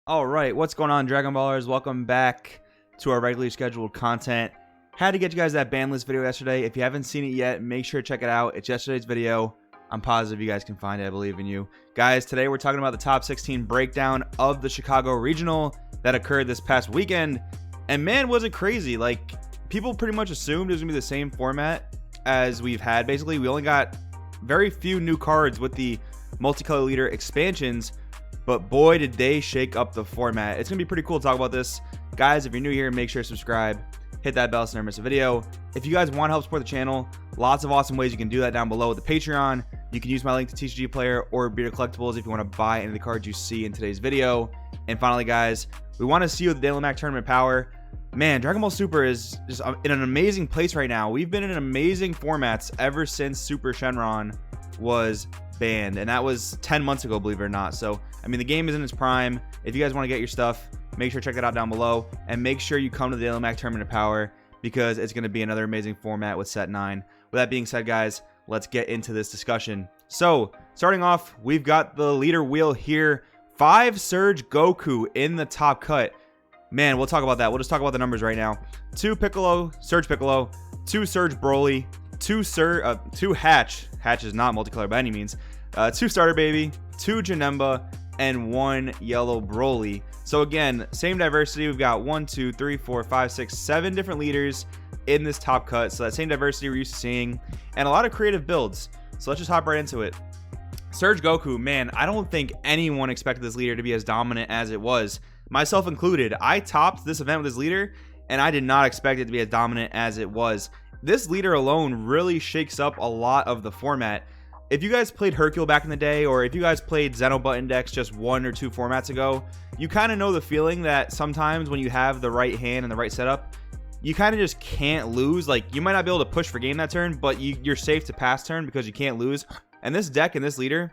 All right, what's going on, Dragon Ballers? Welcome back to our regularly scheduled content. Had to get you guys that ban list video yesterday. If you haven't seen it yet, make sure to check it out. It's yesterday's video. I'm positive you guys can find it. I believe in you. Guys, today we're talking about the top 16 breakdown of the Chicago Regional that occurred this past weekend. And man, was it crazy. Like, people pretty much assumed it was going to be the same format as we've had. Basically, we only got very few new cards with the multicolor leader expansions. But boy, did they shake up the format. It's going to be pretty cool to talk about this. Guys, if you're new here, make sure to subscribe. Hit that bell so you never miss a video. If you guys want to help support the channel, lots of awesome ways you can do that down below with the Patreon. You can use my link to TCG Player or Bearded Collectibles if you want to buy any of the cards you see in today's video. And finally, guys, we want to see you at the Daily Mac Tournament Power. Man, Dragon Ball Super is just in an amazing place right now. We've been in amazing formats ever since Super Shenron was banned, and that was 10 months ago, believe it or not. So I mean, the game is in its prime. If you guys want to get your stuff, make sure to check that out down below, and make sure you come to the Daily Mac Tournament of Power, because it's going to be another amazing format with set 9. With that being said, guys, let's get into this discussion. So starting off, we've got the leader wheel here. 5 Surge Goku in the top cut. Man, we'll talk about that. We'll just talk about the numbers right now. 2 Piccolo, Surge Piccolo, 2 Surge Broly, 2 Hatch. Hatch is not multicolor by any means. 2 Starter Baby, 2 Janemba, and 1 Yellow Broly. So again, same diversity. We've got 1, 2, 3, 4, 5, 6, 7 different leaders in this top cut. So that same diversity we're used to seeing, and a lot of creative builds. So let's just hop right into it. Surge Goku, man, I don't think anyone expected this leader to be as dominant as it was, myself included. I topped this event with this leader, and I did not expect it to be as dominant as it was. This leader alone really shakes up a lot of the format. If you guys played Hercule back in the day, or if you guys played Xenobutt Index just 1 or 2 formats ago, you kind of know the feeling that sometimes when you have the right hand and the right setup, you kind of just can't lose. Like, you might not be able to push for game that turn, but you're safe to pass turn because you can't lose. And this deck and this leader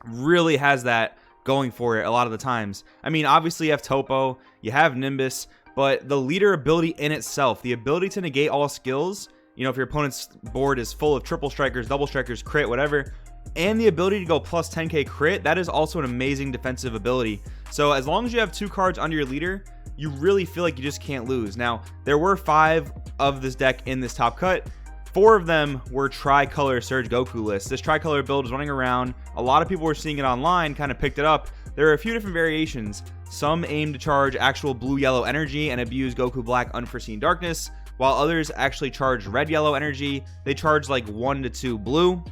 really has that going for it a lot of the times. I mean, obviously you have Topo, you have Nimbus, but the leader ability in itself, the ability to negate all skills, you know, if your opponent's board is full of triple strikers, double strikers, crit, whatever, and the ability to go plus 10k crit, that is also an amazing defensive ability. So as long as you have 2 cards under your leader, you really feel like you just can't lose. Now, there were 5 of this deck in this top cut. 4 of them were tricolor Surge Goku lists. This tricolor build was running around. A lot of people were seeing it online, kind of picked it up. There are a few different variations. Some aim to charge actual blue-yellow energy and abuse Goku Black Unforeseen Darkness, while others actually charge red-yellow energy. They charge like 1 to 2 blue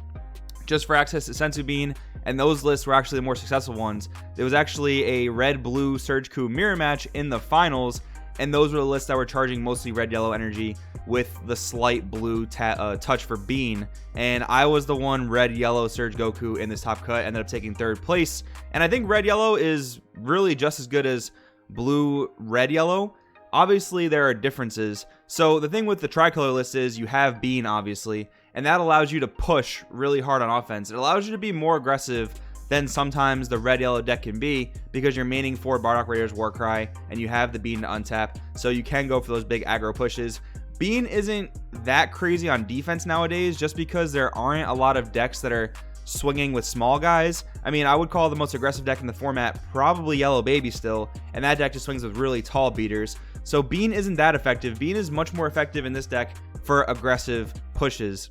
just for access to Senzu Bean, and those lists were actually the more successful ones. There was actually a red-blue Surge Ku mirror match in the finals, and those were the lists that were charging mostly red-yellow energy with the slight blue touch for Bean. And I was the one red-yellow Surge Goku in this top cut, ended up taking 3rd place. And I think red-yellow is really just as good as blue-red-yellow. Obviously, there are differences. So the thing with the tricolor list is you have Bean, obviously, and that allows you to push really hard on offense. It allows you to be more aggressive than sometimes the red-yellow deck can be, because you're maining for Bardock Raiders Warcry, and you have the Bean to untap, so you can go for those big aggro pushes. Bean isn't that crazy on defense nowadays, just because there aren't a lot of decks that are swinging with small guys. I mean, I would call the most aggressive deck in the format probably Yellow Baby still, and that deck just swings with really tall beaters. So Bean isn't that effective. Bean is much more effective in this deck for aggressive pushes,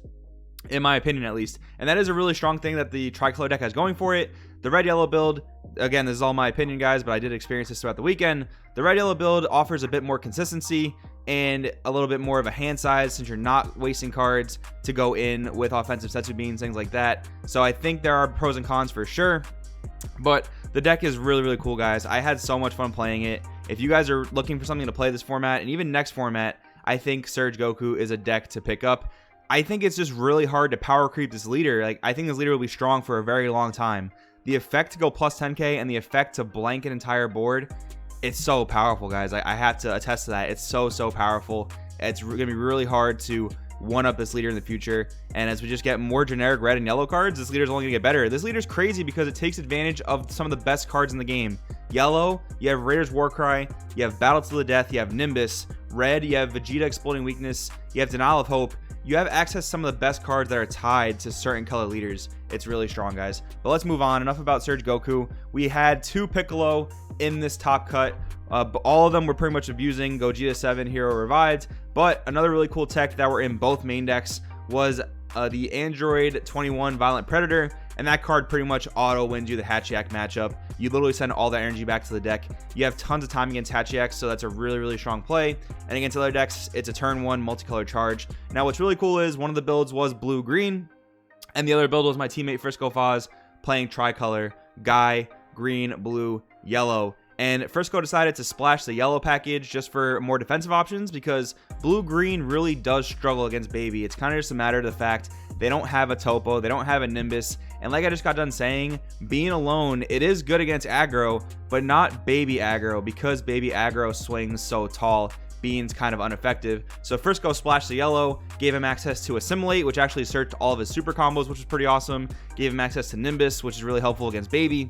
in my opinion at least. And that is a really strong thing that the tricolor deck has going for it. The red-yellow build, again, this is all my opinion, guys, but I did experience this throughout the weekend. The red-yellow build offers a bit more consistency and a little bit more of a hand size, since you're not wasting cards to go in with offensive Senzu Beans, things like that. So I think there are pros and cons for sure, but the deck is really, really cool, guys. I had so much fun playing it. If you guys are looking for something to play this format, and even next format, I think Surge Goku is a deck to pick up. I think it's just really hard to power creep this leader. Like, I think this leader will be strong for a very long time. The effect to go plus 10k and the effect to blank an entire board, it's so powerful, guys. I have to attest to that. It's so powerful. It's gonna be really hard to one up this leader in the future, and as we just get more generic red and yellow cards, this leader's only gonna get better. This leader's crazy because it takes advantage of some of the best cards in the game. Yellow, you have Raiders Warcry, you have Battle to the Death, you have Nimbus. Red, you have Vegeta Exploding Weakness, you have Denial of Hope. You have access to some of the best cards that are tied to certain color leaders. It's really strong, guys. But let's move on. Enough about Surge Goku. We had 2 Piccolo in this top cut. All of them were pretty much abusing Gogeta 7 Hero Revived, but another really cool tech that were in both main decks was the Android 21 Violent Predator, and that card pretty much auto wins you the Hatchiyak matchup. You literally send all that energy back to the deck. You have tons of time against Hatchiyak, so that's a really strong play. And against other decks, it's a turn 1 multicolor charge. Now what's really cool is one of the builds was blue-green, and the other build was my teammate Frisco Foz playing tricolor, Guy, green, blue, yellow. And Frisco decided to splash the yellow package just for more defensive options, because blue-green really does struggle against Baby. It's kind of just a matter of the fact they don't have a Topo, they don't have a Nimbus, and like I just got done saying, being alone, it is good against aggro, but not Baby aggro, because Baby aggro swings so tall. Being's kind of ineffective. So Frisco splashed the yellow, gave him access to Assimilate, which actually searched all of his super combos, which was pretty awesome. Gave him access to Nimbus, which is really helpful against Baby,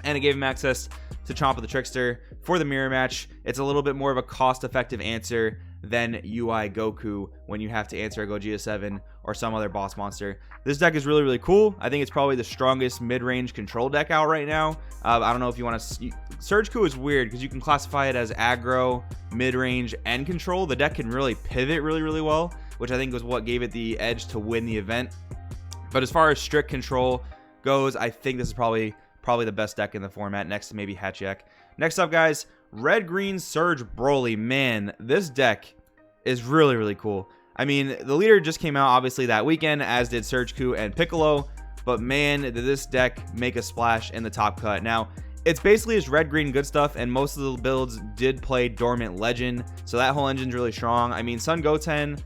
and it gave him access to Chomp the Trickster for the mirror match. It's a little bit more of a cost-effective answer than UI Goku when you have to answer a Gogeta 7 or some other boss monster. This deck is really cool. I think it's probably the strongest mid-range control deck out right now. I don't know if you want to... Surge Coup is weird because you can classify it as aggro, mid-range, and control. The deck can really pivot really well, which I think was what gave it the edge to win the event. But as far as strict control goes, I think this is probably the best deck in the format, next to maybe Hatchiyak. Next up, guys, Red Green Surge Broly. Man, this deck is really cool. I mean, the leader just came out obviously that weekend, as did Surge Coup and Piccolo, but man, did this deck make a splash in the top cut. Now, it's basically just red green good stuff, and most of the builds did play Dormant Legend, so that whole engine's really strong. I mean, Sun Goten,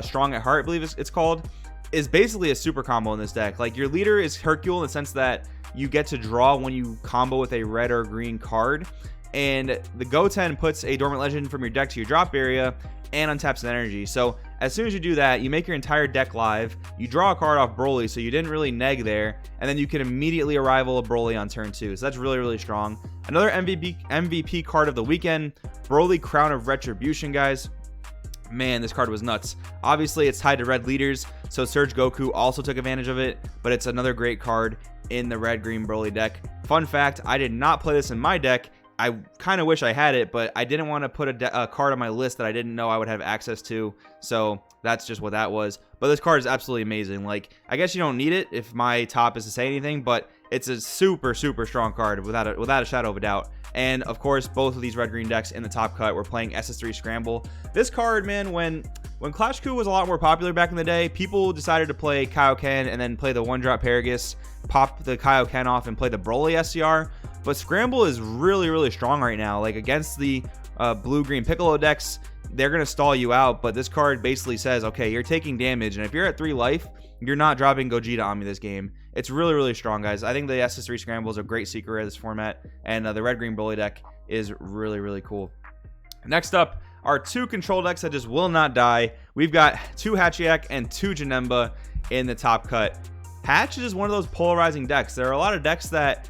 Strong at Heart, I believe it's called, is basically a super combo in this deck. Like, your leader is Hercule in the sense that you get to draw when you combo with a red or green card, and the Goten puts a Dormant Legend from your deck to your drop area and untaps an energy. So as soon as you do that, you make your entire deck live, you draw a card off Broly, so you didn't really neg there, and then you can immediately arrival a Broly on turn 2. So that's really strong. Another MVP card of the weekend, Broly Crown of Retribution, guys. Man, this card was nuts. Obviously, it's tied to red leaders, so Surge Goku also took advantage of it, but it's another great card in the red-green Broly deck. Fun fact, I did not play this in my deck. I kind of wish I had it, but I didn't want to put a card on my list that I didn't know I would have access to, so that's just what that was. But this card is absolutely amazing. Like, I guess you don't need it if my top is to say anything, but it's a super strong card without a shadow of a doubt. And of course, both of these red-green decks in the top cut were playing SS3 Scramble. This card, man, when Clash Coup was a lot more popular back in the day, people decided to play Kaioken and then play the one-drop Paragus, pop the Kaioken off, and play the Broly SCR. But Scramble is really strong right now. Like, against the blue-green Piccolo decks, they're going to stall you out. But this card basically says, okay, you're taking damage, and if you're at 3 life, you're not dropping Gogeta on me this game. It's really strong, guys. I think the SS3 Scramble is a great secret of this format, and the red-green Broly deck is really cool. Next up are 2 control decks that just will not die. We've got 2 Hatchiyak and 2 Janemba in the top cut. Hatch is just one of those polarizing decks. There are a lot of decks that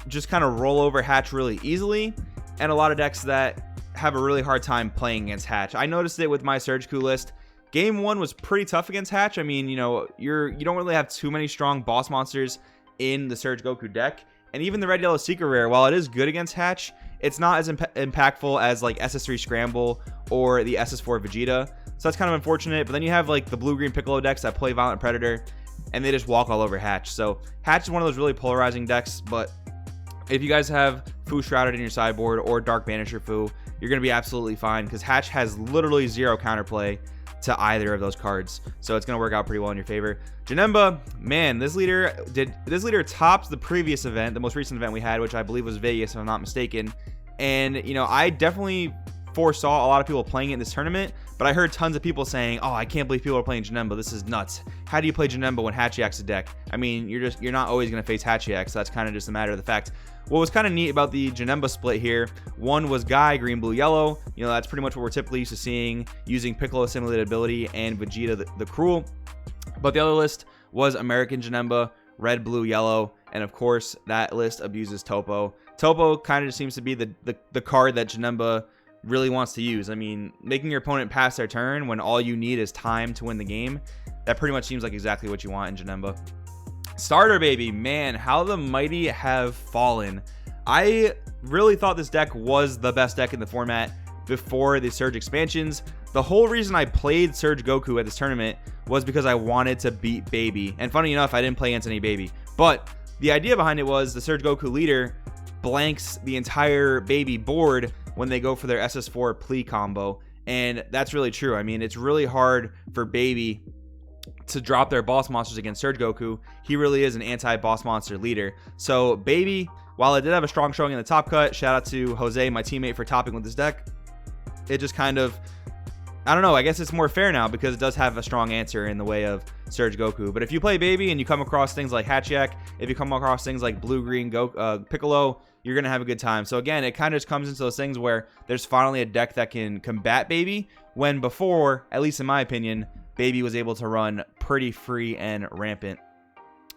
just kind of roll over Hatch really easily, and a lot of decks that have a really hard time playing against Hatch. I noticed it with my Surge Coup list. Game 1 was pretty tough against Hatch. I mean, you know, you don't really have too many strong boss monsters in the Surge Goku deck, and even the red yellow secret rare, while it is good against Hatch, it's not as impactful as like SS3 Scramble or the SS4 Vegeta. So that's kind of unfortunate. But then you have like the blue green Piccolo decks that play Violent Predator, and they just walk all over Hatch. So Hatch is one of those really polarizing decks, but if you guys have Fu Shrouded in your sideboard or Dark Banisher Fu, you're going to be absolutely fine, because Hatch has literally 0 counterplay to either of those cards, so it's going to work out pretty well in your favor. Janemba, man, this leader topped the previous event, the most recent event we had, which I believe was Vegas, if I'm not mistaken. And you know, I definitely foresaw a lot of people playing it in this tournament, but I heard tons of people saying, oh, I can't believe people are playing Janemba, this is nuts. How do you play Janemba when Hatchiyak's a deck? I mean, you're not always going to face Hatchiyak, so that's kind of just a matter of the fact. What was kind of neat about the Janemba split here, one was Guy, green, blue, yellow. You know, that's pretty much what we're typically used to seeing, using Piccolo Assimilated ability and Vegeta the Cruel. But the other list was American Janemba, red, blue, yellow, and of course, that list abuses Topo. Topo kind of just seems to be the card that Janemba really wants to use. I mean, making your opponent pass their turn when all you need is time to win the game, that pretty much seems like exactly what you want in Janemba. Starter baby, man, how the mighty have fallen. I really thought this deck was the best deck in the format before the Surge expansions. The whole reason I played Surge Goku at this tournament was because I wanted to beat Baby. And funny enough, I didn't play against any Baby. But the idea behind it was the Surge Goku leader blanks the entire Baby board when they go for their SS4 plea combo. And that's really true. I mean, it's really hard for Baby to drop their boss monsters against Surge Goku. He really is an anti-boss monster leader. So Baby, while it did have a strong showing in the top cut, shout out to Jose, my teammate, for topping with this deck, it just kind of, I don't know, I guess it's more fair now because it does have a strong answer in the way of Surge Goku. But if you play Baby and you come across things like Hachiek, if you come across things like Blue-Green Piccolo, you're going to have a good time. So again, it kind of just comes into those things where there's finally a deck that can combat Baby, when before, at least in my opinion, Baby was able to run pretty free and rampant.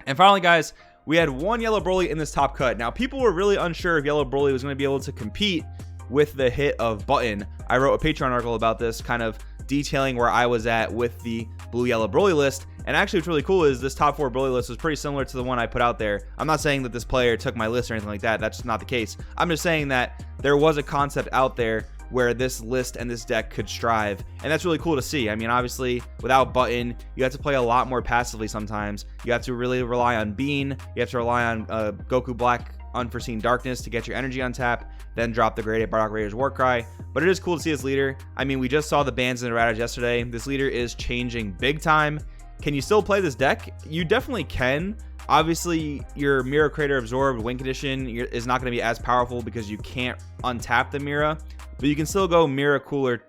And finally, guys, we had one Yellow Broly in this top cut. Now, people were really unsure if Yellow Broly was going to be able to compete with the hit of Button. I wrote a Patreon article about this, kind of detailing where I was at with the Blue-Yellow Broly list. And actually, what's really cool is this top 4 Broly list was pretty similar to the one I put out there. I'm not saying that this player took my list or anything like that. That's not the case. I'm just saying that there was a concept out there where this list and this deck could strive, and that's really cool to see. I mean, obviously, without Button, you have to play a lot more passively sometimes. You have to really rely on Bean. You have to rely on Goku Black Unforeseen Darkness to get your energy on tap, then drop the Great 8 Bardock Raiders Warcry. But it is cool to see this leader. I mean, we just saw the bans and erratas yesterday. This leader is changing big time. Can you still play this deck? You definitely can. Obviously, your Mira Crater Absorbed Win Condition is not going to be as powerful because you can't untap the Mira, but you can still go Mira Cooler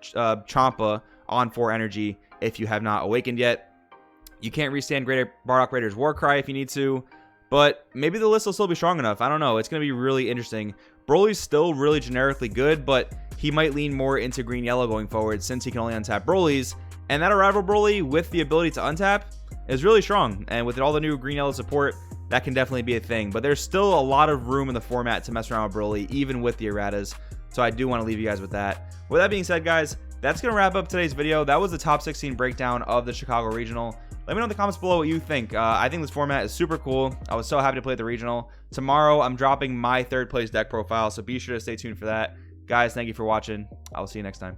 Champa on 4 energy if you have not awakened yet. You can't restand Great Bardock Raiders Warcry if you need to, but maybe the list will still be strong enough. I don't know. It's going to be really interesting. Broly's still really generically good, but he might lean more into green-yellow going forward since he can only untap Broly's. And that Arrival Broly with the ability to untap is really strong. And with all the new green-yellow support, that can definitely be a thing. But there's still a lot of room in the format to mess around with Broly, even with the erratas. So I do want to leave you guys with that. With that being said, guys, that's going to wrap up today's video. That was the top 16 breakdown of the Chicago Regional. Let me know in the comments below what you think. I think this format is super cool. I was so happy to play at the Regional. Tomorrow, I'm dropping my 3rd place deck profile, so be sure to stay tuned for that. Guys, thank you for watching. I will see you next time.